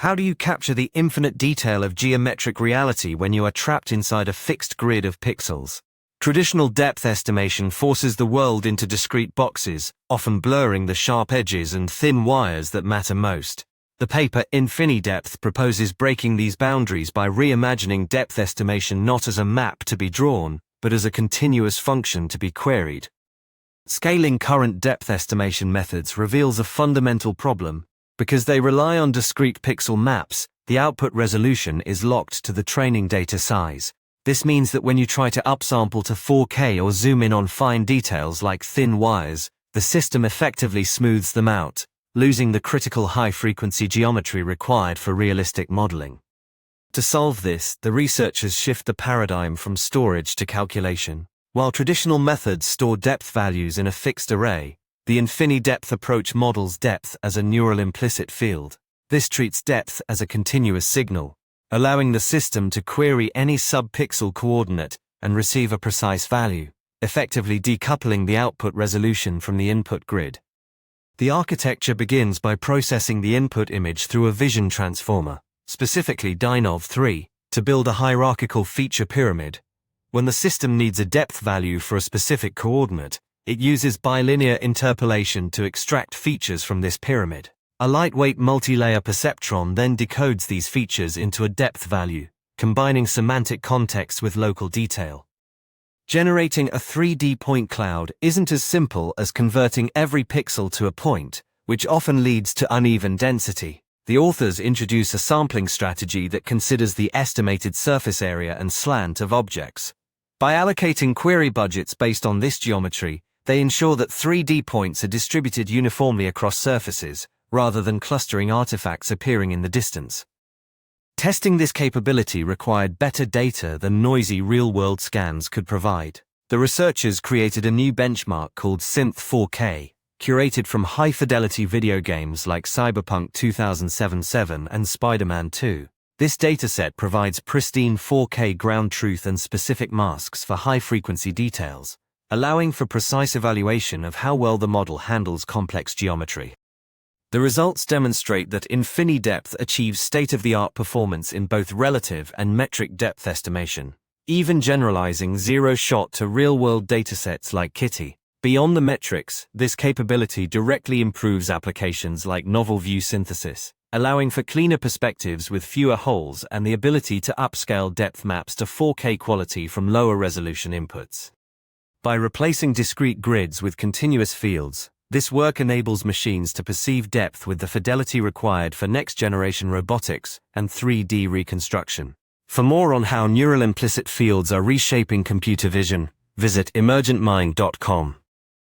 How do you capture the infinite detail of geometric reality when you are trapped inside a fixed grid of pixels? Traditional depth estimation forces the world into discrete boxes, often blurring the sharp edges and thin wires that matter most. The paper InfiniDepth proposes breaking these boundaries by reimagining depth estimation not as a map to be drawn, but as a continuous function to be queried. Scaling current depth estimation methods reveals a fundamental problem. Because they rely on discrete pixel maps, the output resolution is locked to the training data size. This means that when you try to upsample to 4K or zoom in on fine details like thin wires, the system effectively smooths them out, losing the critical high-frequency geometry required for realistic modeling. To solve this, the researchers shift the paradigm from storage to calculation. While traditional methods store depth values in a fixed array, the InfiniDepth approach models depth as a neural implicit field. This treats depth as a continuous signal, allowing the system to query any sub-pixel coordinate and receive a precise value, effectively decoupling the output resolution from the input grid. The architecture begins by processing the input image through a vision transformer, specifically DynOv3, to build a hierarchical feature pyramid. When the system needs a depth value for a specific coordinate, it uses bilinear interpolation to extract features from this pyramid. A lightweight multi-layer perceptron then decodes these features into a depth value, combining semantic context with local detail. Generating a 3D point cloud isn't as simple as converting every pixel to a point, which often leads to uneven density. The authors introduce a sampling strategy that considers the estimated surface area and slant of objects. By allocating query budgets based on this geometry, they ensure that 3D points are distributed uniformly across surfaces, rather than clustering artifacts appearing in the distance. Testing this capability required better data than noisy real-world scans could provide. The researchers created a new benchmark called Synth 4K, curated from high-fidelity video games like Cyberpunk 2077 and Spider-Man 2. This dataset provides pristine 4K ground truth and specific masks for high-frequency details, allowing for precise evaluation of how well the model handles complex geometry. The results demonstrate that InfiniDepth achieves state-of-the-art performance in both relative and metric depth estimation, even generalizing zero-shot to real-world datasets like Kitty. Beyond the metrics, this capability directly improves applications like novel view synthesis, allowing for cleaner perspectives with fewer holes and the ability to upscale depth maps to 4K quality from lower resolution inputs. By replacing discrete grids with continuous fields, this work enables machines to perceive depth with the fidelity required for next-generation robotics and 3D reconstruction. For more on how neural implicit fields are reshaping computer vision, visit emergentmind.com.